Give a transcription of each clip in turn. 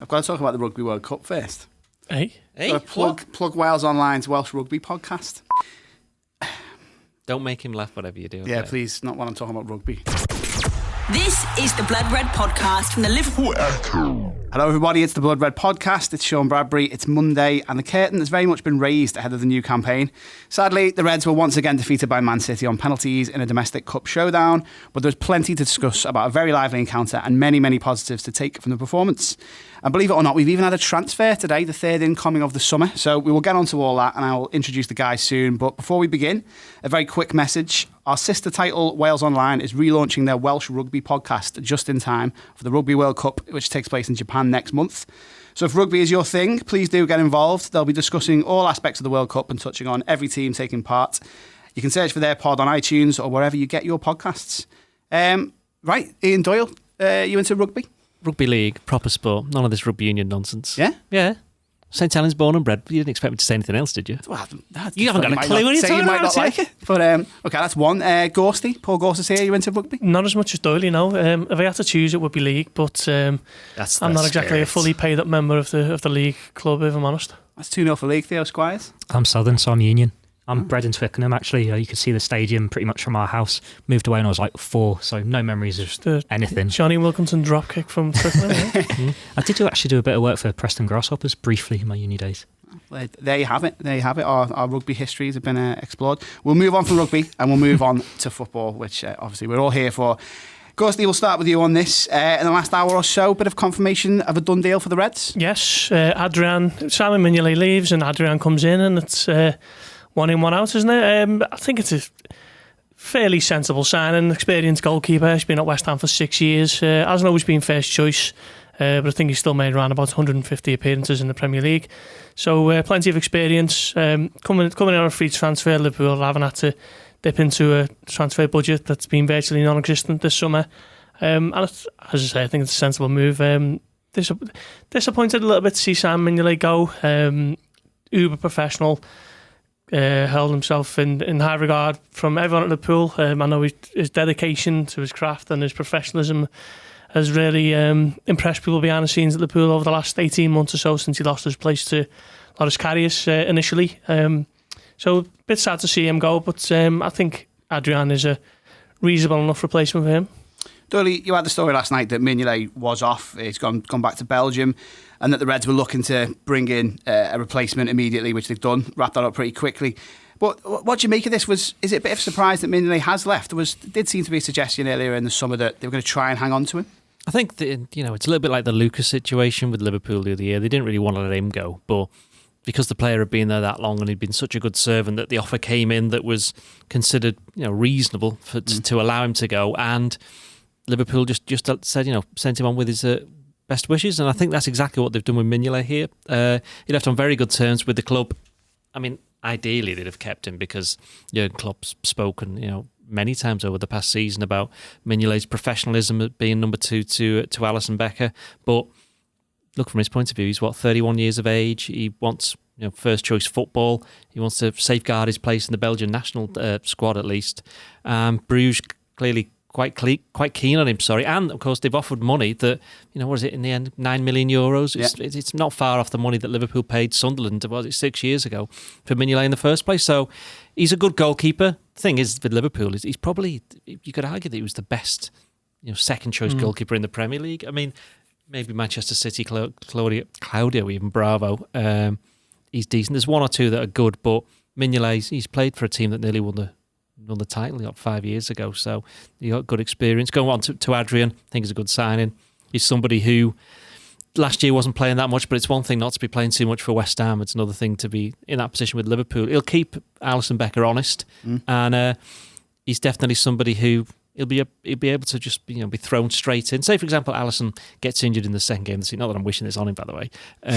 I've got to talk about the Rugby World Cup first. Hey? Plug Wales Online's Welsh Rugby podcast. Don't make him laugh, whatever you do. Yeah, please, not when I'm talking about rugby. This is the Blood Red podcast from the Liverpool Echo. Hello everybody, it's the Blood Red podcast. It's Sean Bradbury. It's Monday and the curtain has very much been raised ahead of the new campaign. Sadly, the Reds were once again defeated by Man City on penalties in a domestic cup showdown, but there's plenty to discuss about a very lively encounter and many, many positives to take from the performance. And believe it or not, we've even had a transfer today, the third incoming of the summer. So we will get onto all that and I'll introduce the guys soon. But before we begin, a very quick message. Our sister title, Wales Online, is relaunching their Welsh Rugby podcast just in time for the Rugby World Cup, which takes place in Japan next month. So if rugby is your thing, please do get involved. They'll be discussing all aspects of the World Cup and touching on every team taking part. You can search for their pod on iTunes or wherever you get your podcasts. Right, Ian Doyle, you into rugby? Rugby league, proper sport. None of this rugby union nonsense. Yeah? Yeah. St Helens born and bred. You didn't expect me to say anything else, did you? Well, you haven't got a clue what you're talking about. You might not like it. But, okay, that's one. Gorsty, Paul Gorst is here. You into rugby? Not as much as Doyle, you know. If I had to choose, it would be league, but I'm not exactly a fully paid up member of the league club, if I'm honest. That's 2-0 for League, Theo Squires. I'm Southern, so I'm Union. I'm bred in Twickenham, actually. You could see the stadium pretty much from our house. Moved away when I was like 4, so no memories of anything. Johnny Wilkinson dropkick from Twickenham. I did actually do a bit of work for Preston Grasshoppers briefly in my uni days. Well, there you have it. Our rugby histories have been explored. We'll move on from rugby and we'll move on to football, which obviously we're all here for. Gorsty, we'll start with you on this. In the last hour or so, bit of confirmation of a done deal for the Reds? Yes, Adrian, Simon Mignolet leaves and Adrian comes in and it's... one in, one out, isn't it? I think it's a fairly sensible signing. Experienced goalkeeper. He's been at West Ham for 6 years. Hasn't always been first choice, but I think he's still made around about 150 appearances in the Premier League. So plenty of experience. Coming in on a free transfer, Liverpool haven't had to dip into a transfer budget that's been virtually non-existent this summer. And as I say, I think it's a sensible move. Disappointed a little bit to see Sam Mignolet go. Uber professional. Held himself in high regard from everyone at Liverpool. I know his dedication to his craft and his professionalism has really impressed people behind the scenes at Liverpool over the last 18 months or so since he lost his place to Loris Karius initially. So a bit sad to see him go, but I think Adrian is a reasonable enough replacement for him. Dolly, you had the story last night that Mignolet was off. He's gone back to Belgium, and that the Reds were looking to bring in a replacement immediately, which they've done. Wrapped that up pretty quickly. But what do you make of this? Is it a bit of a surprise that Mignolet has left? There did seem to be a suggestion earlier in the summer that they were going to try and hang on to him. I think that, it's a little bit like the Lucas situation with Liverpool the other year. They didn't really want to let him go, but because the player had been there that long and he'd been such a good servant, that the offer came in that was considered reasonable to allow him to go, and Liverpool just said, sent him on with his best wishes, and I think that's exactly what they've done with Mignolet here. He left on very good terms with the club. I mean, ideally they'd have kept him because Jurgen Klopp's spoken, many times over the past season about Mignolet's professionalism at being number 2 to Alisson Becker. But look, from his point of view, he's 31 years of age. He wants first choice football. He wants to safeguard his place in the Belgian national squad at least. Bruges clearly quite keen on him, and of course they've offered money that, what is it in the end, 9 million euros? It's not far off the money that Liverpool paid Sunderland, 6 years ago, for Mignolet in the first place. So he's a good goalkeeper. The thing is with Liverpool, he's probably, you could argue that he was the best second choice goalkeeper in the Premier League. I mean, maybe Manchester City, Claudio even, Bravo, he's decent. There's one or two that are good, but Mignolet, he's played for a team that nearly won the title 5 years ago, so he got good experience. Going on to Adrian, I think is a good signing. He's somebody who last year wasn't playing that much, but it's one thing not to be playing too much for West Ham. It's another thing to be in that position with Liverpool. He'll keep Alisson Becker honest, and he's definitely somebody who he'll be able to just be thrown straight in. Say, for example, Alisson gets injured in the second game. Not that I'm wishing this on him, by the way.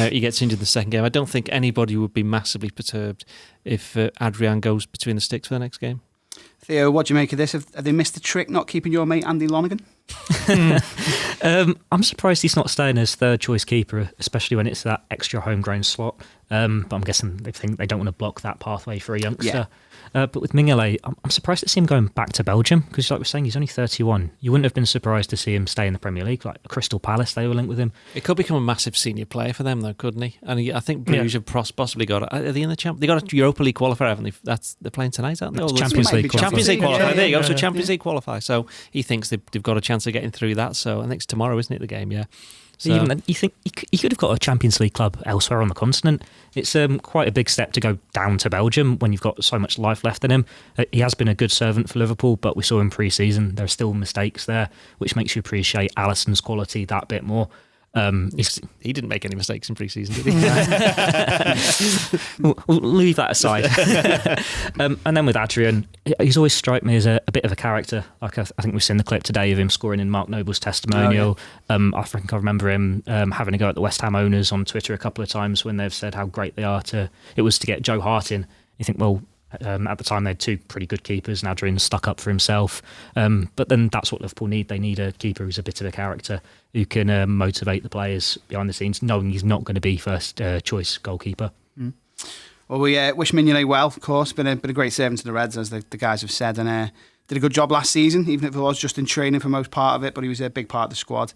He gets injured in the second game. I don't think anybody would be massively perturbed if Adrian goes between the sticks for the next game. Theo, what do you make of this? Have they missed the trick not keeping your mate Andy Lonergan? I'm surprised he's not staying as third choice keeper, especially when it's that extra homegrown slot. But I'm guessing they think they don't want to block that pathway for a youngster. Yeah. But with Mignolet, I'm surprised to see him going back to Belgium because, like we're saying, he's only 31. You wouldn't have been surprised to see him stay in the Premier League. Like Crystal Palace, they were linked with him. It could become a massive senior player for them, though, couldn't he? And I think Bruges have possibly got. Are they in the They got a Europa League qualifier, haven't they? They're playing tonight, aren't they? It's Champions League qualifier. Champions League qualifier. Yeah, there you go. yeah. So Champions League qualifier. So he thinks they've got a chance of getting through that. So I think it's tomorrow, isn't it? The game, yeah. So, even then, you think he could have got a Champions League club elsewhere on the continent. It's quite a big step to go down to Belgium when you've got so much life left in him. He has been a good servant for Liverpool, but we saw in pre-season there are still mistakes there, which makes you appreciate Alisson's quality that bit more. he didn't make any mistakes in pre-season, did he? We'll leave that aside. And then with Adrian, he's always struck me as a bit of a character. Like I think we've seen the clip today of him scoring in Mark Noble's testimonial. I think I remember him having a go at the West Ham owners on Twitter a couple of times when they've said how great they are it was to get Joe Hart in. You think, well, at the time they had two pretty good keepers and Adrian stuck up for himself, but then that's what Liverpool need. They need a keeper who's a bit of a character who can motivate the players behind the scenes, knowing he's not going to be first choice goalkeeper. Well, we wish Mignolet well, of course. Been a great servant to the Reds, as the guys have said, and did a good job last season, even if it was just in training for most part of it, but he was a big part of the squad.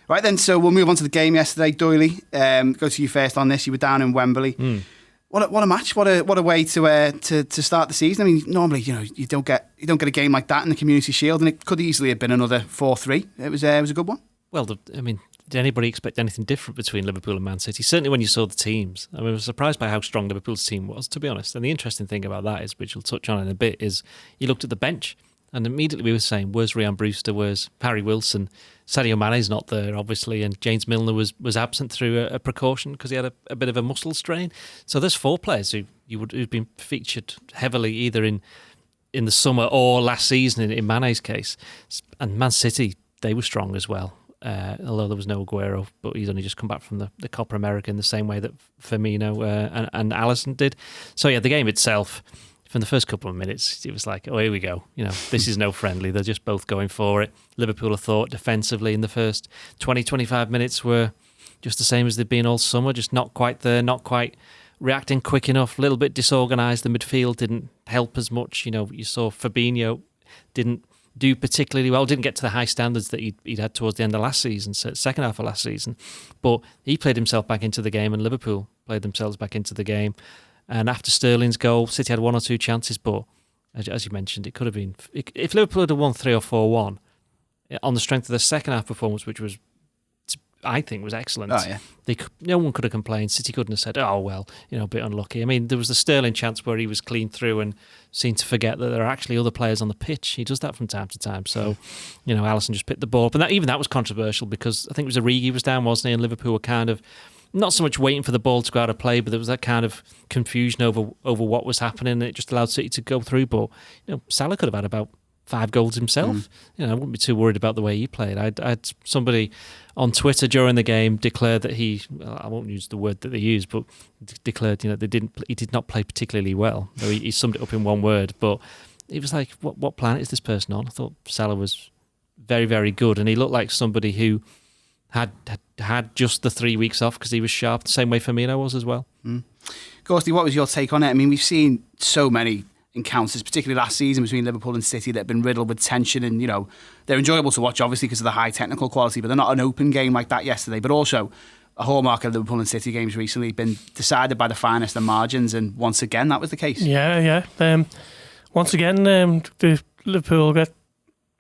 Right then, so we'll move on to the game yesterday. Doyley, go to you first on this. You were down in Wembley. What a match! What a way to start the season. I mean, normally you don't get a game like that in the Community Shield, and it could easily have been another 4-3. It was a good one. Well, did anybody expect anything different between Liverpool and Man City? Certainly when you saw the teams. I was surprised by how strong Liverpool's team was, to be honest. And the interesting thing about that is, which we'll touch on in a bit, is you looked at the bench and immediately we were saying, where's Ryan Brewster, where's Harry Wilson? Sadio Mane's not there, obviously, and James Milner was absent through a precaution because he had a bit of a muscle strain. So there's four players who've been featured heavily either in the summer or last season in Mane's case. And Man City, they were strong as well. Although there was no Aguero, but he's only just come back from the Copa America in the same way that Firmino and Alisson did. So yeah, the game itself, from the first couple of minutes, it was like, oh, here we go. This is no friendly. They're just both going for it. Liverpool, I thought, defensively in the first 20-25 minutes were just the same as they've been all summer, just not quite there, not quite reacting quick enough, a little bit disorganised. The midfield didn't help as much. You saw Fabinho didn't do particularly well, didn't get to the high standards that he'd had towards the end of last season, so second half of last season, but he played himself back into the game and Liverpool played themselves back into the game. And after Sterling's goal, City had one or two chances, but as you mentioned, it could have been, if Liverpool had won 3 or 4-1 on the strength of the second half performance, which was, I think, was excellent. Oh, yeah. No one could have complained. City couldn't have said, oh, well, a bit unlucky. I mean, there was the Sterling chance where he was clean through and seemed to forget that there are actually other players on the pitch. He does that from time to time. So, Alisson just picked the ball up. And even that was controversial because I think it was Origi was down, wasn't he? And Liverpool were kind of not so much waiting for the ball to go out of play, but there was that kind of confusion over what was happening. And it just allowed City to go through. But, Salah could have had about 5 goals himself. I wouldn't be too worried about the way he played. I had somebody on Twitter during the game declared that I won't use the word that they used, but declared he did not play particularly well. He summed it up in one word, but it was like, what planet is this person on? I thought Salah was very, very good, and he looked like somebody who had just the 3 weeks off because he was sharp, the same way Firmino was as well. Gorsty, what was your take on it? I mean, we've seen so many encounters, particularly last season between Liverpool and City, that have been riddled with tension, and they're enjoyable to watch obviously because of the high technical quality, but they're not an open game like that yesterday. But also a hallmark of Liverpool and City games recently been decided by the finest of margins, and once again that was the case. Once again the Liverpool get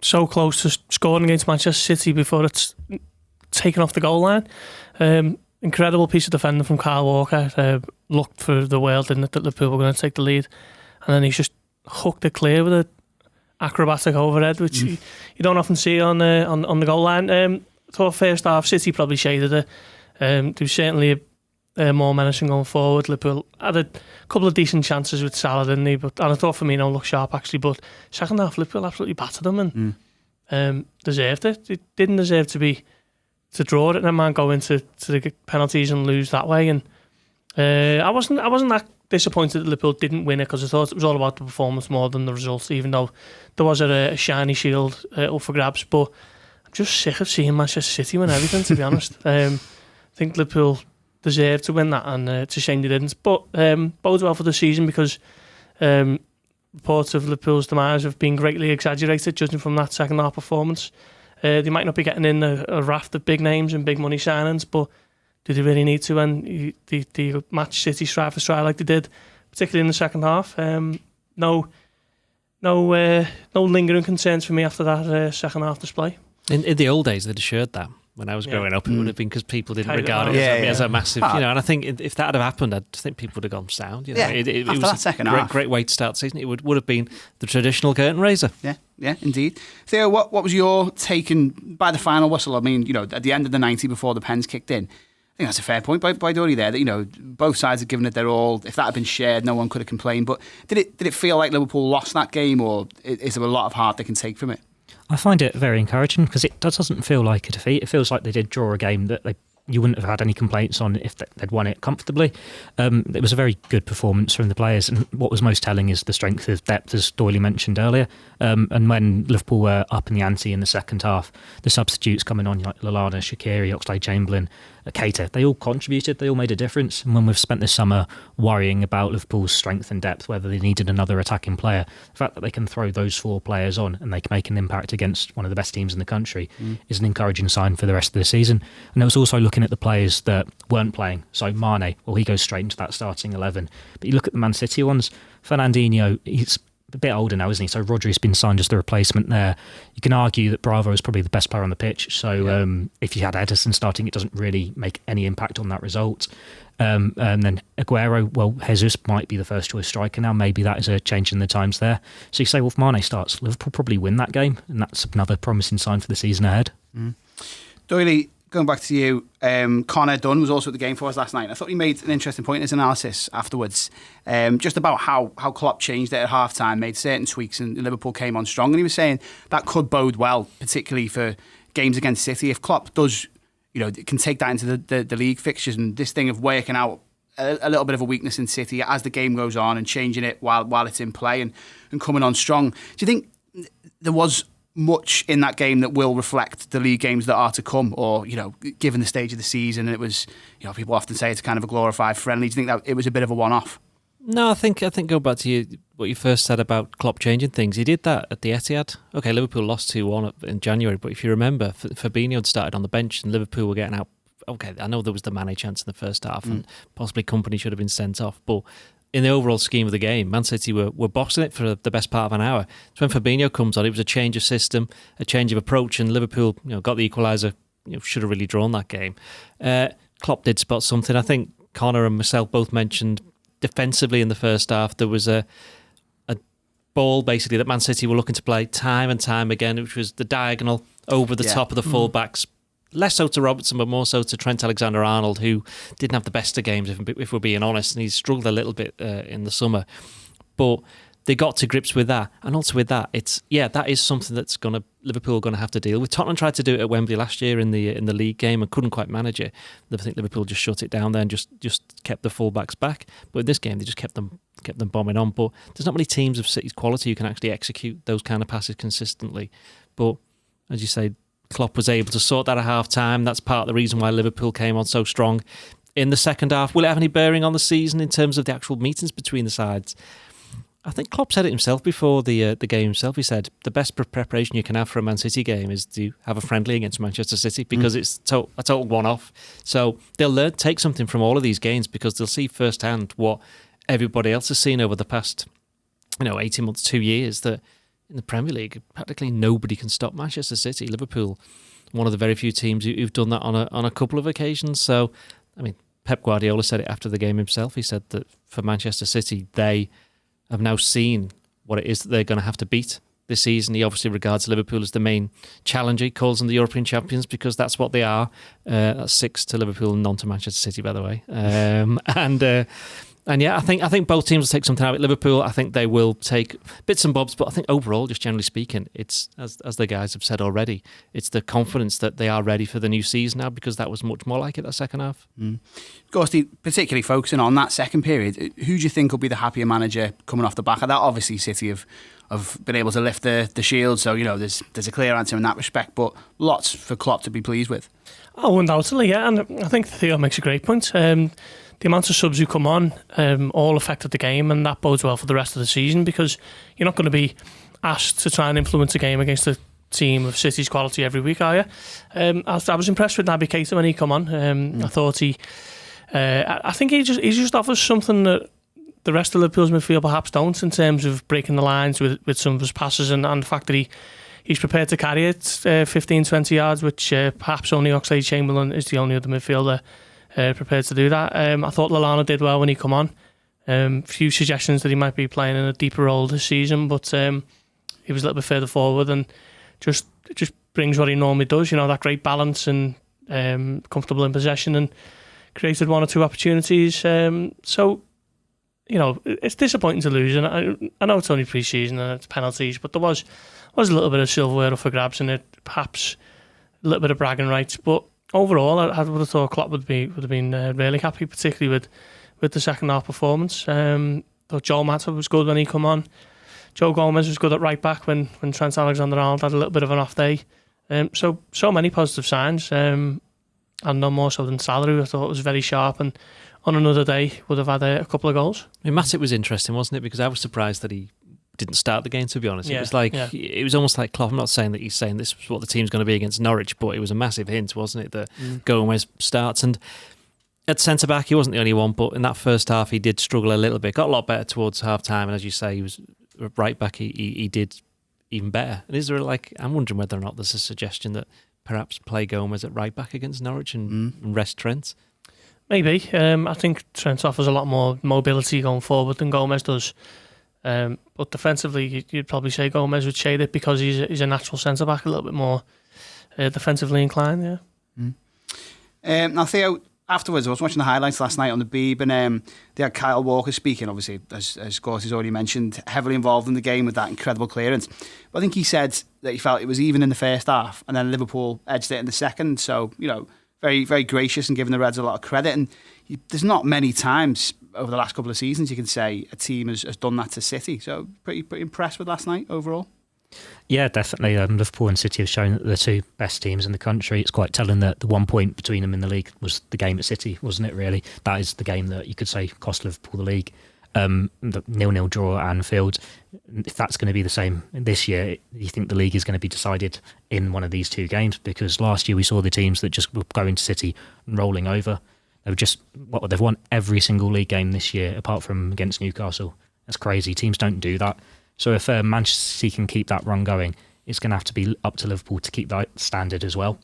so close to scoring against Manchester City before it's taken off the goal line. Incredible piece of defending from Kyle Walker. Looked for the world, didn't it, that Liverpool were going to take the lead. And then he's just hooked it clear with an acrobatic overhead, which you don't often see on the goal line. I thought first half City probably shaded it. There was certainly more menacing going forward. Liverpool had a couple of decent chances with Salah, didn't he? And I thought Firmino looked sharp actually. But second half Liverpool absolutely battered them and deserved it. It didn't deserve to draw it and then go into the penalties and lose that way. And I wasn't that disappointed that Liverpool didn't win it because I thought it was all about the performance more than the results, even though there was a shiny shield up for grabs. But just sick of seeing Manchester City win everything, to be honest. I think Liverpool deserved to win that, and it's a shame they didn't. But bodes well for the season, because reports of Liverpool's demise have been greatly exaggerated, judging from that second half performance. They might not be getting in a raft of big names and big money signings, but do they really need to when they match City stride for stride like they did, particularly in the second half? No lingering concerns for me after that second half display. In the old days, they'd assured that. When I was growing up, it would have been because people didn't regard it as a massive, and I think if that had happened, I think people would have gone sound. It was that second a half. great way to start the season. It would have been the traditional curtain raiser. Yeah, indeed. Theo, what was your take by the final whistle? I mean, at the end of the 90 before the pens kicked in, I think that's a fair point by Dory there, that, both sides had given it their all. If that had been shared, no one could have complained. But did it feel like Liverpool lost that game, or is there a lot of heart they can take from it? I find it very encouraging, because it doesn't feel like a defeat. It feels like they did draw a game that you wouldn't have had any complaints on if they'd won it comfortably. It was a very good performance from the players, and what was most telling is the strength of depth, as Doyle mentioned earlier. And when Liverpool were up in the ante in the second half, the substitutes coming on, like Lallana, Shaqiri, Oxlade-Chamberlain, Keita, they all contributed, they all made a difference. And when we've spent this summer worrying about Liverpool's strength and depth, whether they needed another attacking player, the fact that they can throw those 4 players on and they can make an impact against one of the best teams in the country is an encouraging sign for the rest of the season. And it was also looking at the players that weren't playing. So Mane, well, he goes straight into that starting 11. But you look at the Man City ones, Fernandinho, he's a bit older now, isn't he? So Rodri's been signed as the replacement there. You can argue that Bravo is probably the best player on the pitch. So if you had Ederson starting, it doesn't really make any impact on that result. And then Aguero, well, Jesus might be the first choice striker now. Maybe that is a change in the times there. So you say, well, if Mane starts, Liverpool probably win that game. And that's another promising sign for the season ahead. Doyle, going back to you, Connor Dunn was also at the game for us last night. I thought he made an interesting point in his analysis afterwards, just about how Klopp changed it at half-time, made certain tweaks, and Liverpool came on strong. And he was saying that could bode well, particularly for games against City. If Klopp does, can take that into the league fixtures, and this thing of working out a little bit of a weakness in City as the game goes on and changing it while it's in play and coming on strong. Do you think there was much in that game that will reflect the league games that are to come, or given the stage of the season, it was, people often say it's kind of a glorified friendly. Do you think that it was a bit of a one-off? No, I think go back to what you first said about Klopp changing things. He did that at the Etihad. Okay, Liverpool lost 2-1 in January, but if you remember, Fabinho had started on the bench and Liverpool were getting out. Okay, I know there was the Mane chance in the first half and possibly Company should have been sent off, but in the overall scheme of the game, Man City were boxing it for the best part of an hour. So when Fabinho comes on, it was a change of system, a change of approach, and Liverpool got the equaliser, should have really drawn that game. Klopp did spot something. I think Connor and myself both mentioned defensively in the first half, there was a ball basically that Man City were looking to play time and time again, which was the diagonal over the top of the full-backs. Less so to Robertson, but more so to Trent Alexander-Arnold, who didn't have the best of games, if we're being honest, and he's struggled a little bit in the summer. But they got to grips with that, and also with that, that is something that's Liverpool are going to have to deal with. Tottenham tried to do it at Wembley last year in the league game and couldn't quite manage it. I think Liverpool just shut it down there and just kept the full-backs back. But in this game, they just kept them bombing on. But there's not many teams of City's quality who can actually execute those kind of passes consistently. But as you say, Klopp was able to sort that at half-time. That's part of the reason why Liverpool came on so strong in the second half. Will it have any bearing on the season in terms of the actual meetings between the sides? I think Klopp said it himself before the game himself. He said the best preparation you can have for a Man City game is to have a friendly against Manchester City, because it's a total one-off. So they'll take something from all of these games, because they'll see firsthand what everybody else has seen over the past 18 months, 2 years, that in the Premier League, practically nobody can stop Manchester City. Liverpool, one of the very few teams who've done that on a couple of occasions. So, I mean, Pep Guardiola said it after the game himself. He said that for Manchester City, they have now seen what it is that they're going to have to beat this season. He obviously regards Liverpool as the main challenger. He calls them the European champions because that's what they are. That's 6 to Liverpool and none to Manchester City, by the way. And yeah, I think both teams will take something out of it. Liverpool, I think they will take bits and bobs, but I think overall, just generally speaking, it's, as the guys have said already, it's the confidence that they are ready for the new season now, because that was much more like it that second half. Gorsty, particularly focusing on that second period, who do you think will be the happier manager coming off the back of that? Obviously, City have have been able to lift the shield. So, there's a clear answer in that respect, but lots for Klopp to be pleased with. Oh, undoubtedly, yeah. And I think Theo makes a great point. The amount of subs who come on all affected the game, and that bodes well for the rest of the season, because you're not going to be asked to try and influence a game against a team of City's quality every week, are you? I was impressed with Naby Keita when he come on. I thought I think he just offers something that the rest of Liverpool's midfield perhaps don't, in terms of breaking the lines with some of his passes, and the fact that he's prepared to carry it 15-20 yards, which perhaps only Oxlade-Chamberlain is the only other midfielder prepared to do that. I thought Lallana did well when he come on. Few suggestions that he might be playing in a deeper role this season, but he was a little bit further forward and just brings what he normally does, that great balance and comfortable in possession, and created one or two opportunities. So, it's disappointing to lose, and I know it's only pre-season and it's penalties, but there was a little bit of silverware up for grabs in it, perhaps a little bit of bragging rights. But overall, I would have thought Klopp would have been really happy, particularly with the second half performance. Thought Joel Matip was good when he come on. Joe Gomez was good at right back when Trent Alexander-Arnold had a little bit of an off day. So many positive signs, and no more so than Salah, who I thought was very sharp, and on another day would have had a couple of goals. I mean, Matip was interesting, wasn't it? Because I was surprised that he didn't start the game, to be honest. Yeah, it was like it was almost like Klopp. I'm not saying that he's saying this is what the team's going to be against Norwich, but it was a massive hint, wasn't it, that Gomez starts. And at centre back, he wasn't the only one, but in that first half, he did struggle a little bit. Got a lot better towards half time, and as you say, he was right back. He did even better. And is there I'm wondering whether or not there's a suggestion that perhaps play Gomez at right back against Norwich and rest Trent? Maybe. I think Trent offers a lot more mobility going forward than Gomez does. But defensively, you'd probably say Gomez would shade it, because he's a natural centre back, a little bit more defensively inclined. Yeah. Now, Theo, afterwards, I was watching the highlights last night on the Beeb, and they had Kyle Walker speaking, obviously, as Gorst has already mentioned, heavily involved in the game with that incredible clearance. But I think he said that he felt it was even in the first half, and then Liverpool edged it in the second. So, very, very gracious and giving the Reds a lot of credit. And there's not many times over the last couple of seasons you can say a team has done that to City. So pretty impressed with last night overall. Yeah, definitely. Liverpool and City have shown that they're two best teams in the country. It's quite telling that the 1 point between them in the league was the game at City, wasn't it, really? That is the game that you could say cost Liverpool the league. The 0-0 draw at Anfield, if that's going to be the same this year, you think the league is going to be decided in one of these two games? Because last year we saw the teams that just were going to City and rolling over. They've won every single league game this year apart from against Newcastle. That's crazy. Teams don't do that. So if Manchester City can keep that run going, it's going to have to be up to Liverpool to keep that standard as well.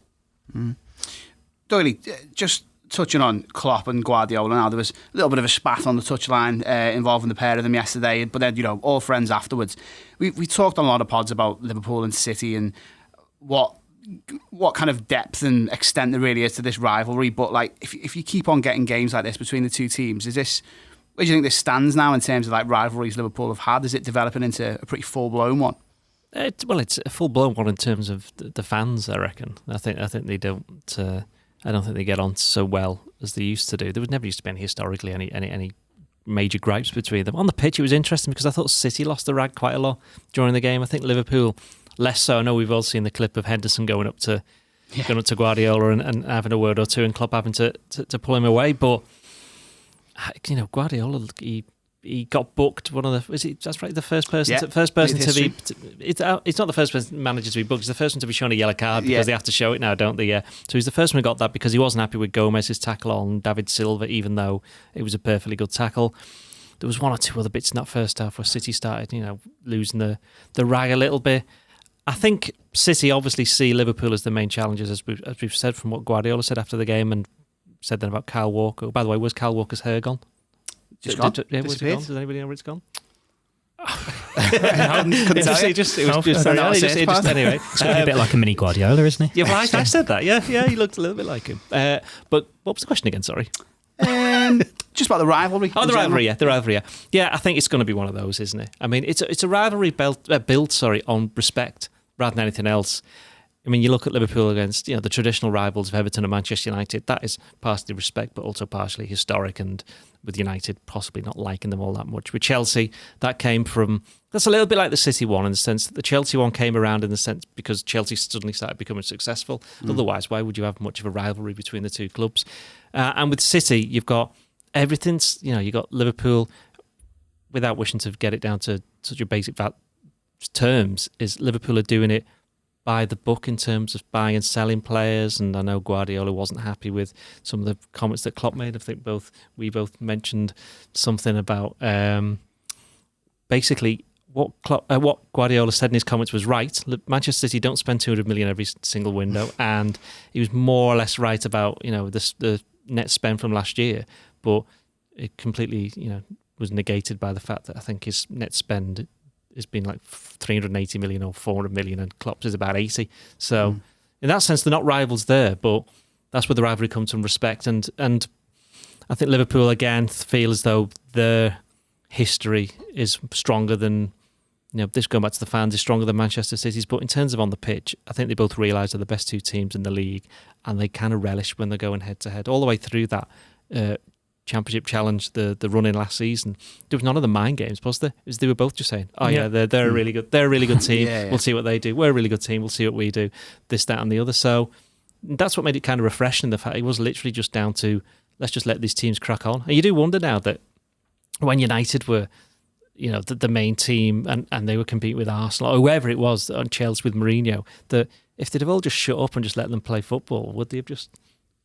Doyle, just touching on Klopp and Guardiola now, there was a little bit of a spat on the touchline involving the pair of them yesterday, but then, all friends afterwards. We talked on a lot of pods about Liverpool and City and what kind of depth and extent there really is to this rivalry, but if you keep on getting games like this between the two teams, where do you think this stands now in terms of rivalries Liverpool have had? Is it developing into a pretty full-blown one? It's a full-blown one in terms of the fans, I reckon. I think they don't. I don't think they get on so well as they used to do. There was never used to be historically any major gripes between them. On the pitch, it was interesting because I thought City lost the rag quite a lot during the game. I think Liverpool less so. I know we've all seen the clip of Henderson going up to Guardiola and having a word or two, and Klopp having to pull him away. But Guardiola, he got booked. That's right. The first person to be. It's not the first manager to be booked. It's the first one to be shown a yellow card because they have to show it now, don't they? Yeah. So he's the first one who got that because he wasn't happy with Gomez's tackle on David Silva, even though it was a perfectly good tackle. There was one or two other bits in that first half where City started, losing the rag a little bit. I think City obviously see Liverpool as the main challengers, as we've said from what Guardiola said after the game, and said then about Kyle Walker. Oh, by the way, was Kyle Walker's hair gone? Just gone. Was it gone? Does anybody know where it's gone? Couldn't tell you. Anyway. He's a bit like a mini Guardiola, isn't he? Yeah, well, I said that. Yeah, he looked a little bit like him. But what was the question again? Sorry. Just about the rivalry. Oh, the rivalry. Yeah, I think it's going to be one of those, isn't it? I mean, it's a rivalry built on respect rather than anything else. I mean, you look at Liverpool against the traditional rivals of Everton and Manchester United. That is partially respect, but also partially historic, and with United possibly not liking them all that much. With Chelsea, that's a little bit like the City one, in the sense that the Chelsea one came around in the sense because Chelsea suddenly started becoming successful. Otherwise, why would you have much of a rivalry between the two clubs? And with City, you've got everything's, you've got Liverpool, without wishing to get it down to such a basic terms, is Liverpool are doing it by the book in terms of buying and selling players. And I know Guardiola wasn't happy with some of the comments that Klopp made. I think we both mentioned something about basically what Guardiola said in his comments was right. Manchester City don't spend 200 million every single window, and he was more or less right about the net spend from last year, but it completely was negated by the fact that I think his net spend has been like 380 million or 400 million, and Klopp's is about 80. So in that sense, they're not rivals there, but that's where the rivalry comes from, respect. And I think Liverpool again feel as though their history is stronger than, this going back to the fans, is stronger than Manchester City's. But in terms of on the pitch, I think they both realise they're the best two teams in the league, and they kind of relish when they're going head to head all the way through that Championship challenge, the run in last season. There was none of the mind games, was there? They were both just saying, they're a really good team. We'll see what they do. We're a really good team. We'll see what we do. This, that, and the other. So that's what made it kind of refreshing. The fact it was literally just down to, let's just let these teams crack on. And you do wonder now that when United were, the main team, and they were competing with Arsenal or whoever it was on Chelsea with Mourinho, that if they'd have all just shut up and just let them play football, would they have just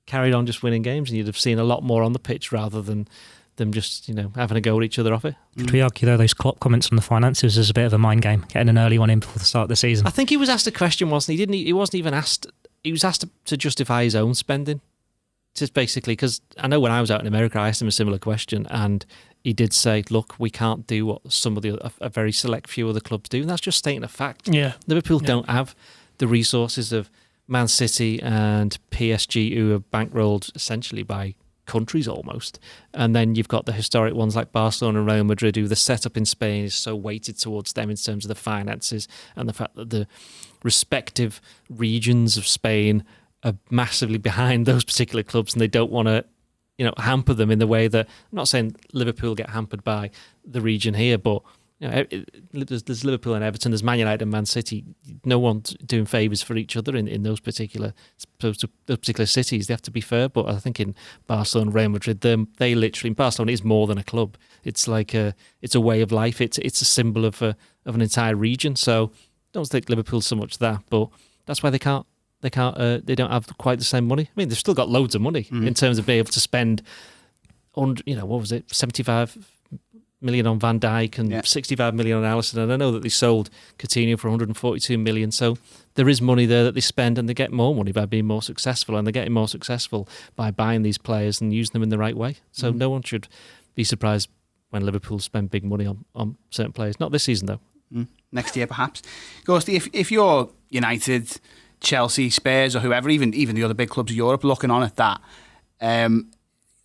carried on just winning games, and you'd have seen a lot more on the pitch rather than them just having a go at each other off it? Could we argue though those Klopp comments on the finances is a bit of a mind game, getting an early one in before the start of the season? I think he was asked a question, wasn't he? He wasn't even asked. He was asked to justify his own spending, just basically because I know when I was out in America, I asked him a similar question, and he did say, "Look, we can't do what some of a very select few of the clubs do," and that's just stating a fact. Yeah, Liverpool don't have the resources of Man City and PSG, who are bankrolled essentially by countries almost. And then you've got the historic ones like Barcelona and Real Madrid, who the setup in Spain is so weighted towards them in terms of the finances, and the fact that the respective regions of Spain are massively behind those particular clubs, and they don't want to hamper them in the way that, I'm not saying Liverpool get hampered by the region here, but there's Liverpool and Everton, there's Man United and Man City. No one's doing favours for each other in those particular cities. They have to be fair. But I think in Barcelona, Real Madrid, they literally, Barcelona is more than a club. It's like it's a way of life. It's a symbol of an entire region. So I don't think Liverpool's so much that, but that's why they don't have quite the same money. I mean, they've still got loads of money in terms of being able to spend, 75 million on Van Dijk and 65 million on Alisson, and I know that they sold Coutinho for 142 million, so there is money there that they spend, and they get more money by being more successful, and they're getting more successful by buying these players and using them in the right way. So no one should be surprised when Liverpool spend big money on certain players. Not this season though. Next year perhaps. Gorst, if you're United, Chelsea, Spurs, or whoever, even the other big clubs of Europe looking on at that,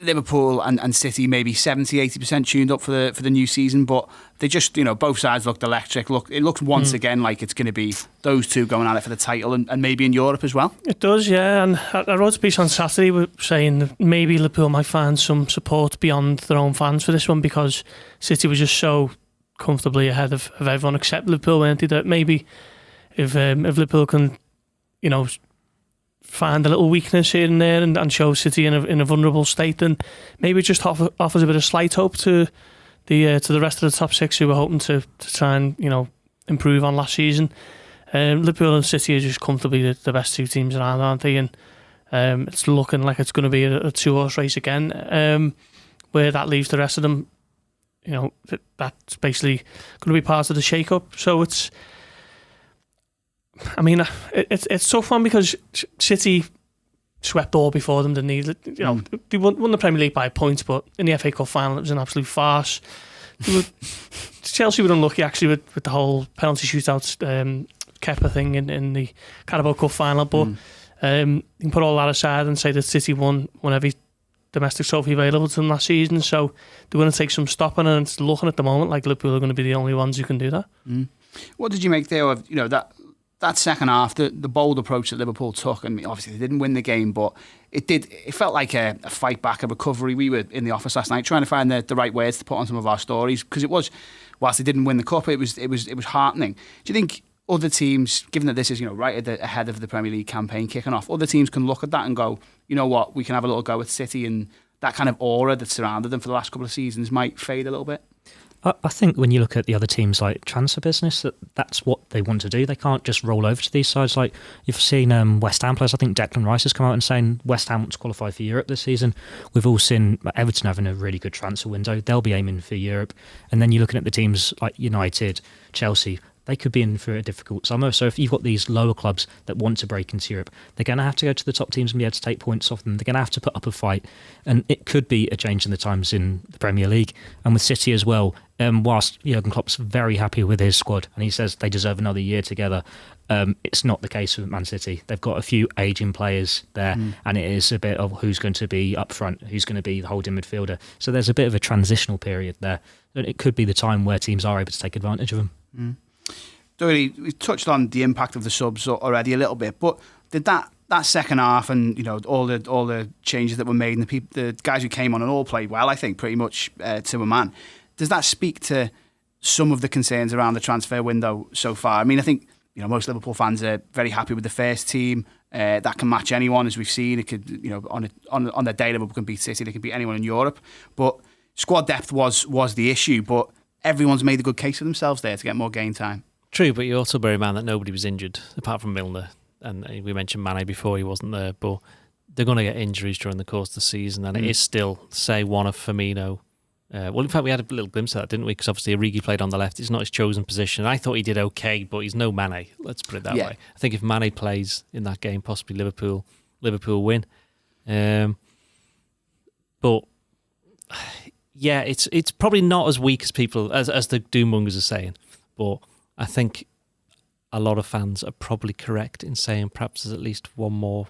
Liverpool and City maybe 70-80% tuned up for the new season, but they just, both sides looked electric. It looks once again like it's going to be those two going at it for the title, and maybe in Europe as well. It does, yeah. And I wrote a piece on Saturday saying that maybe Liverpool might find some support beyond their own fans for this one, because City was just so comfortably ahead of everyone except Liverpool, weren't they? That maybe if Liverpool can, find a little weakness here and there and show City in a vulnerable state, then maybe it just offers a bit of slight hope to the rest of the top six who were hoping to try and improve on last season. Liverpool and City are just comfortably the best two teams around, aren't they? And it's looking like it's going to be a two-horse race again. Where that leaves the rest of them, that's basically going to be part of the shake-up. So it's tough one because City swept all before them, didn't they? They won the Premier League by a point, but in the FA Cup final it was an absolute farce. Chelsea were unlucky actually with the whole penalty shootout Kepa thing in the Carabao Cup final, but you can put all that aside and say that City won every domestic trophy available to them last season, so they're going to take some stopping, and it's looking at the moment like Liverpool are going to be the only ones who can do that. What did you make there of that that second half, the bold approach that Liverpool took, and obviously they didn't win the game, but it felt like a fight back, a recovery. We were in the office last night trying to find the right words to put on some of our stories, because it was, whilst they didn't win the cup, it was heartening. Do you think other teams, given that this is right ahead of the Premier League campaign kicking off, other teams can look at that and go, you know what, we can have a little go at City, and that kind of aura that surrounded them for the last couple of seasons might fade a little bit? I think when you look at the other teams like transfer business, that's what they want to do. They can't just roll over to these sides. Like you've seen West Ham players. I think Declan Rice has come out and saying West Ham want to qualify for Europe this season. We've all seen Everton having a really good transfer window. They'll be aiming for Europe. And then you're looking at the teams like United, Chelsea. They could be in for a difficult summer. So if you've got these lower clubs that want to break into Europe, they're going to have to go to the top teams and be able to take points off them. They're going to have to put up a fight. And it could be a change in the times in the Premier League. And with City as well, whilst Jurgen Klopp's very happy with his squad and he says they deserve another year together, it's not the case with Man City. They've got a few ageing players there, and it is a bit of who's going to be up front, who's going to be the holding midfielder. So there's a bit of a transitional period there. And it could be the time where teams are able to take advantage of them. Doyle, we touched on the impact of the subs already a little bit, but did that second half and all the changes that were made and the guys who came on and all played well, I think pretty much to a man, does that speak to some of the concerns around the transfer window so far? I mean, I think most Liverpool fans are very happy with the first team that can match anyone, as we've seen. It could on their day Liverpool can beat City, they can beat anyone in Europe, but squad depth was the issue. But everyone's made a good case for themselves there to get more game time. True, but you also bear in mind that nobody was injured apart from Milner, and we mentioned Mane before, he wasn't there, but they're going to get injuries during the course of the season, and it is still, say, one of Firmino. Well, in fact, we had a little glimpse of that, didn't we? Because obviously Origi played on the left. It's not his chosen position. I thought he did okay, but he's no Mane. Let's put it that way. I think if Mane plays in that game, possibly Liverpool win. But yeah, it's probably not as weak as people as the doommongers are saying, but I think a lot of fans are probably correct in saying perhaps there's at least one more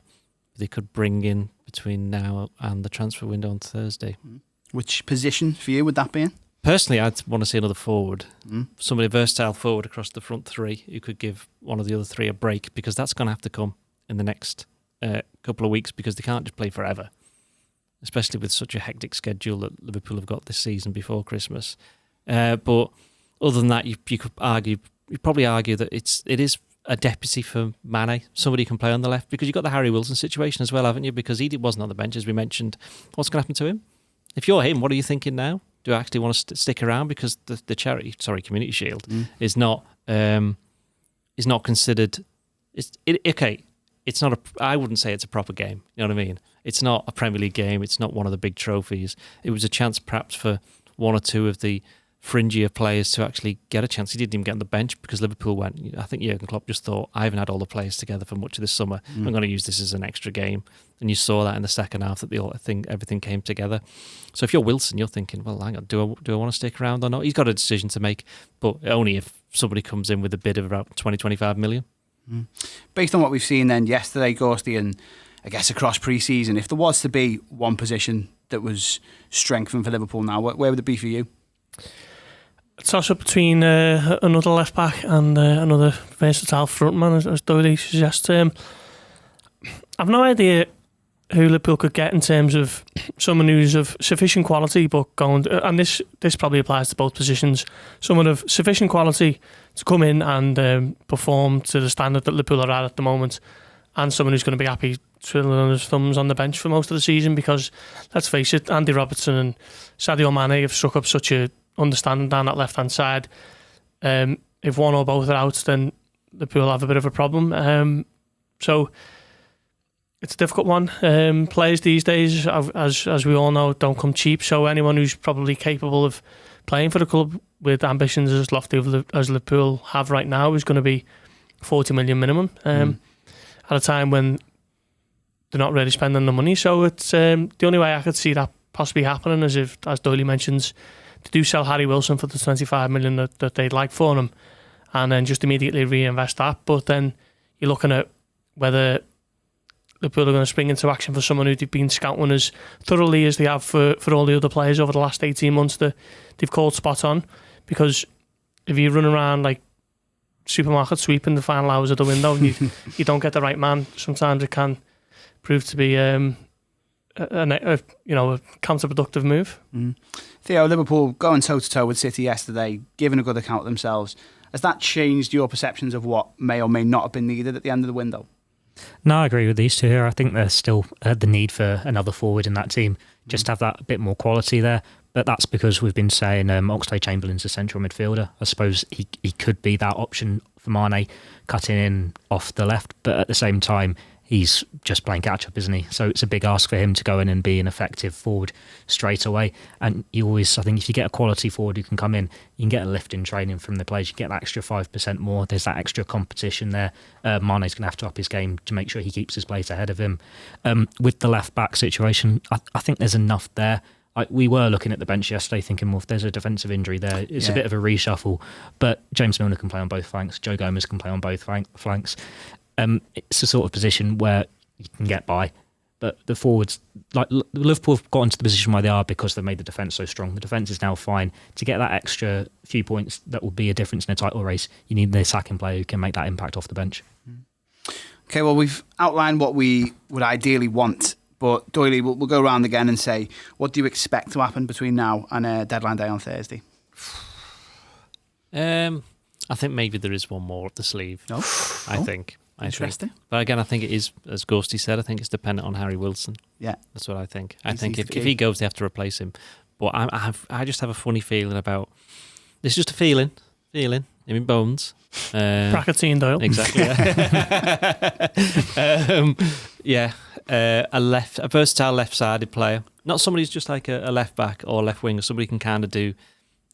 they could bring in between now and the transfer window on Thursday. Which position for you would that be in? Personally, I'd want to see another forward. Somebody versatile forward across the front three who could give one of the other three a break, because that's going to have to come in the next couple of weeks, because they can't just play forever, especially with such a hectic schedule that Liverpool have got this season before Christmas. But other than that, you could probably argue that it is a deputy for Mane, somebody who can play on the left, because you've got the Harry Wilson situation as well, haven't you? Because he wasn't on the bench, as we mentioned. What's going to happen to him? If you're him, what are you thinking now? Do I actually want to stick around? Because the Community Shield is not considered. It's not I wouldn't say it's a proper game. You know what I mean? It's not a Premier League game. It's not one of the big trophies. It was a chance perhaps for one or two of the fringier players to actually get a chance. He didn't even get on the bench because Liverpool went. I think Jurgen Klopp just thought, I haven't had all the players together for much of this summer. I'm going to use this as an extra game. And you saw that in the second half that everything came together. So if you're Wilson, you're thinking, well, hang on, do I want to stick around or not? He's got a decision to make, but only if somebody comes in with a bid of about 20-25 million. Based on what we've seen then yesterday, Gorsty, and I guess across pre-season, if there was to be one position that was strengthened for Liverpool now, where would it be for you? A toss-up between another left-back and another versatile frontman, as Doyle suggests. I've no idea who Liverpool could get in terms of someone who's of sufficient quality, but and this probably applies to both positions, someone of sufficient quality to come in and perform to the standard that Liverpool are at the moment, and someone who's going to be happy twiddling his thumbs on the bench for most of the season, because, let's face it, Andy Robertson and Sadio Mane have struck up such a understanding down that left-hand side. If one or both are out, then Liverpool will have a bit of a problem. So it's a difficult one. Players these days, as we all know, don't come cheap. So anyone who's probably capable of playing for the club with ambitions as lofty as Liverpool have right now is going to be 40 million minimum. At a time when they're not really spending the money. So it's the only way I could see that possibly happening is if, as Doyle mentions, to do sell Harry Wilson for the 25 million that they'd like for him, and then just immediately reinvest that. But then you're looking at whether Liverpool are going to spring into action for someone who've been scouting as thoroughly as they have for all the other players over the last 18 months that they've called spot on. Because if you run around like supermarket sweep in the final hours of the window and you don't get the right man, sometimes it can prove to be a counterproductive move. Theo, Liverpool going toe-to-toe with City yesterday, giving a good account of themselves. Has that changed your perceptions of what may or may not have been needed at the end of the window? No, I agree with these two here. I think there's still the need for another forward in that team, just to have that bit more quality there. But that's because we've been saying Oxlade-Chamberlain's a central midfielder. I suppose he could be that option for Mane, cutting in off the left. But at the same time, he's just playing catch-up, isn't he? So it's a big ask for him to go in and be an effective forward straight away. And you always, I think, if you get a quality forward who can come in, you can get a lift in training from the players. You get that extra 5% more. There's that extra competition there. Mane's going to have to up his game to make sure he keeps his place ahead of him. With the left-back situation, I think there's enough there. We were looking at the bench yesterday thinking, well, if there's a defensive injury there, it's a bit of a reshuffle. But James Milner can play on both flanks. Joe Gomez can play on both flanks. It's a sort of position where you can get by. But the forwards, like Liverpool have got into the position where they are because they've made the defence so strong. The defence is now fine. To get that extra few points that will be a difference in a title race, you need the attacking player who can make that impact off the bench. Okay, well, we've outlined what we would ideally want. But Doyle, we'll go around again and say, what do you expect to happen between now and deadline day on Thursday? I think maybe there is one more up the sleeve. No? I think. Interesting. But again, I think it is, as Gorsty said, I think it's dependent on Harry Wilson. Yeah. That's what I think. I He's think the if key. he goes, they have to replace him. But I just have a funny feeling about... This is just a feeling in my bones. Brackets Ian Doyle. Exactly. Yeah. A versatile left-sided player. Not somebody who's just like a left back or left winger. Somebody who can kind of do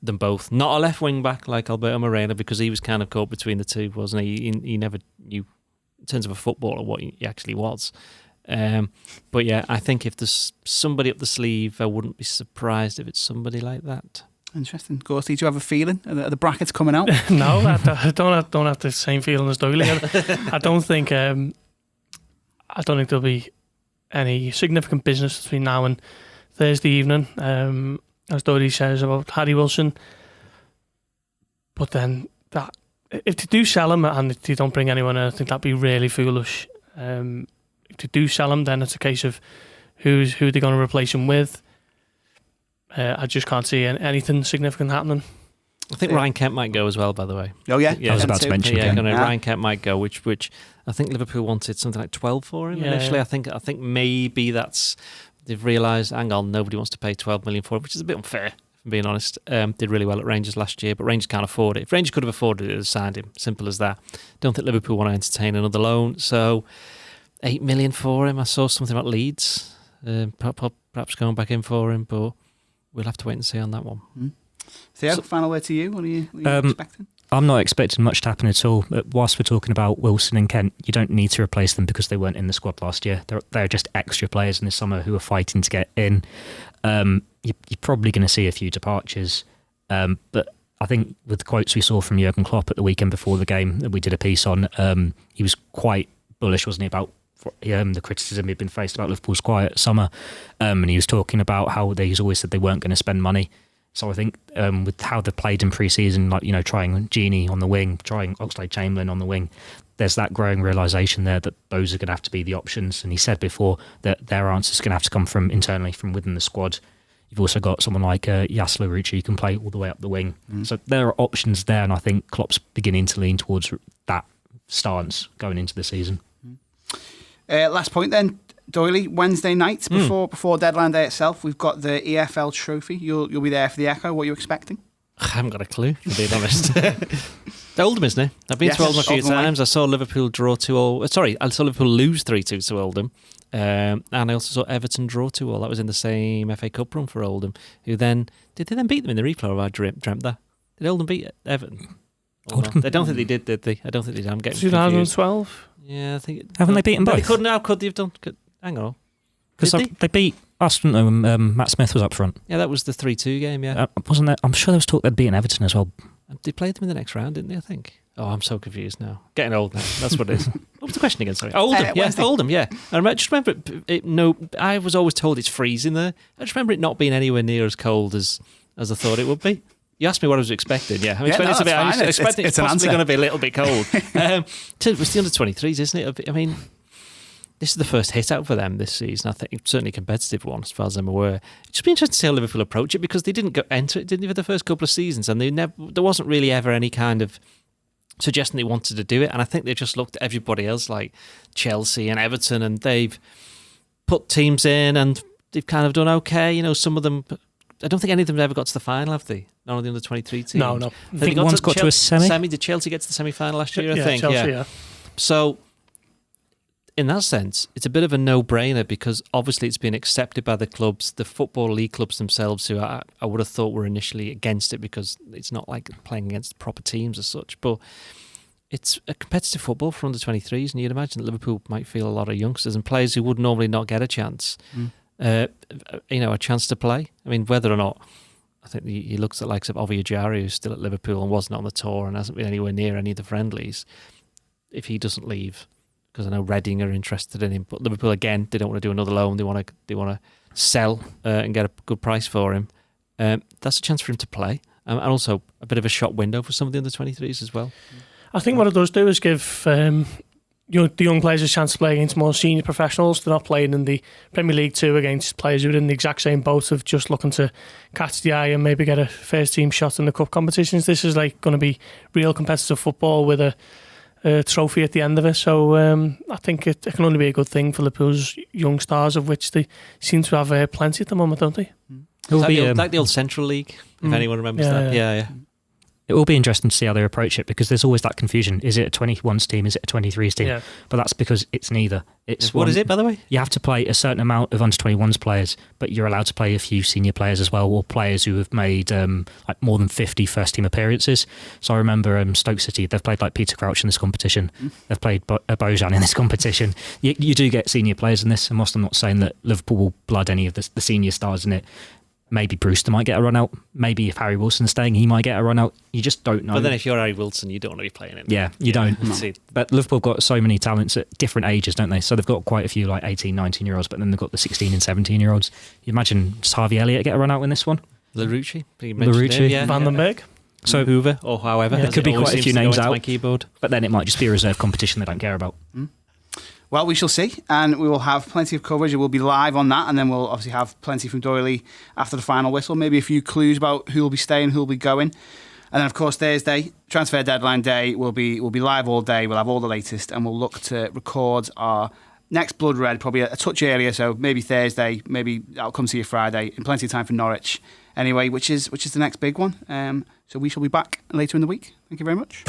them both. Not a left wing back like Alberto Moreno, because he was kind of caught between the two, wasn't he? He never knew, in terms of a footballer, what he actually was. But yeah, I think if there's somebody up the sleeve, I wouldn't be surprised if it's somebody like that. Interesting. Gorsty, do you have a feeling? Are the brackets coming out? No, I don't have the same feeling as Doyle. I don't think there'll be any significant business between now and Thursday evening, as Doyle says about Harry Wilson. But then that, if they do sell him and they don't bring anyone in, I think that'd be really foolish. If they do sell him, then it's a case of who they're going to replace him with. I just can't see anything significant happening. I think Ryan Kent might go as well, by the way. Oh, yeah? I was about to mention him. Ryan Kent might go, which I think Liverpool wanted something like 12 for him initially. I think maybe they've realised, hang on, nobody wants to pay 12 million for him, which is a bit unfair, if I'm being honest. Did really well at Rangers last year, but Rangers can't afford it. If Rangers could have afforded it, they'd have signed him. Simple as that. Don't think Liverpool want to entertain another loan, so 8 million for him. I saw something about Leeds, perhaps going back in for him, but we'll have to wait and see on that one. Theo, final word to you. What are you expecting? I'm not expecting much to happen at all. Whilst we're talking about Wilson and Kent, you don't need to replace them because they weren't in the squad last year. They're just extra players in the summer who are fighting to get in. You're probably going to see a few departures. But I think with the quotes we saw from Jurgen Klopp at the weekend before the game that we did a piece on, he was quite bullish, wasn't he, about the criticism he'd been faced about Liverpool's quiet summer. And he was talking about how he's always said they weren't going to spend money. So I think with how they played in pre-season, trying Gini on the wing, trying Oxlade-Chamberlain on the wing, there's that growing realisation there that those are going to have to be the options. And he said before that their answers are going to have to come from internally, from within the squad. You've also got someone like Yasser Larouci who can play all the way up the wing. So there are options there, and I think Klopp's beginning to lean towards that stance going into the season. Last point then, Doyley. Wednesday night before deadline day itself, we've got the EFL Trophy. You'll be there for the Echo. What are you expecting? I haven't got a clue, to be honest. Oldham, isn't it? I've been to Oldham a few times. I saw Liverpool draw 2-2. Sorry, I saw Liverpool lose 3-2 to Oldham. And I also saw Everton draw 2-2. That was in the same FA Cup run for Oldham. Did they then beat them in the replay, or I dreamt that? Did Oldham beat Everton? Oldham? I don't think they did they? I don't think they did. I'm getting 2012? confused. Yeah, I think... Haven't they beaten both? How could they have done? Hang on. Because they beat us, didn't they, when Matt Smith was up front. Yeah, that was the 3-2 game, yeah. Wasn't there? I'm sure there was talk they'd beaten Everton as well. They played them in the next round, didn't they, I think? Oh, I'm so confused now. Getting old now. That's what it is. What was the question again? Sorry. Oldham, yeah. I just remember I was always told it's freezing there. I just remember it not being anywhere near as cold as I thought it would be. You asked me what I was expecting. Yeah, I'm Yeah, expecting no, it to be. that's I'm fine. expecting It's it's an possibly answer. going to be a little bit cold. It's the under-23s, isn't it? I mean, this is the first hit out for them this season. I think certainly a competitive one, as far as I'm aware. It'd just be interesting to see how Liverpool approach it, because they didn't enter it, didn't they, for the first couple of seasons, and there wasn't really ever any kind of suggesting they wanted to do it. And I think they just looked at everybody else, like Chelsea and Everton, and they've put teams in and they've kind of done okay. You know, some of them. I don't think any of them ever got to the final, have they? None of the under-23 teams. No. I think one's got to a semi. Did Chelsea get to the semi-final last year? I Yeah, think. Chelsea, yeah. So, in that sense, it's a bit of a no-brainer, because obviously it's been accepted by the clubs, the Football League clubs themselves, who I would have thought were initially against it, because it's not like playing against proper teams as such. But it's a competitive football for under-23s, and you'd imagine that Liverpool might feel a lot of youngsters and players who would normally not get a chance. A chance to play. I mean, whether or not, I think he looks at likes of Ovie Ejaria, who's still at Liverpool and wasn't on the tour and hasn't been anywhere near any of the friendlies. If he doesn't leave, because I know Reading are interested in him, but Liverpool again, they don't want to do another loan. They want to sell and get a good price for him. That's a chance for him to play, and also a bit of a shop window for some of the under-23s as well. I think what it does do is give the young players a chance to play against more senior professionals. They're not playing in the Premier League 2 against players who are in the exact same boat of just looking to catch the eye and maybe get a first team shot in the cup competitions. This is like going to be real competitive football with a trophy at the end of it. So I think it can only be a good thing for Liverpool's young stars, of which they seem to have plenty at the moment, don't they? Like the old Central League, if anyone remembers that. Yeah. It will be interesting to see how they approach it, because there's always that confusion. Is it a 21s team? Is it a 23s team? Yeah. But that's because it's neither. What is it, by the way? You have to play a certain amount of under-21s players, but you're allowed to play a few senior players as well, or players who have made like more than 50 first-team appearances. So I remember Stoke City, they've played like Peter Crouch in this competition. They've played Bojan in this competition. You do get senior players in this, and whilst I'm not saying that Liverpool will blood any of the senior stars in it, maybe Brewster might get a run out. Maybe if Harry Wilson's staying, he might get a run out. You just don't know. But then if you're Harry Wilson, you don't want to be playing it. Yeah, you don't. But Liverpool got so many talents at different ages, don't they? So they've got quite a few like 18, 19-year-olds, but then they've got the 16 and 17-year-olds. You imagine, does Harvey Elliott get a run out in this one? Larouci, Van den Berg. So Hoover, or however. There could be quite a few names out. My keyboard. But then it might just be a reserve competition they don't care about. Well, we shall see, and we will have plenty of coverage. It will be live on that, and then we'll obviously have plenty from Doyle after the final whistle. Maybe a few clues about who will be staying, who will be going. And then, of course, Thursday, transfer deadline day, will be live all day. We'll have all the latest, and we'll look to record our next Blood Red, probably a touch earlier, so maybe Thursday, maybe that'll come to you Friday, in plenty of time for Norwich anyway, which is the next big one. So we shall be back later in the week. Thank you very much.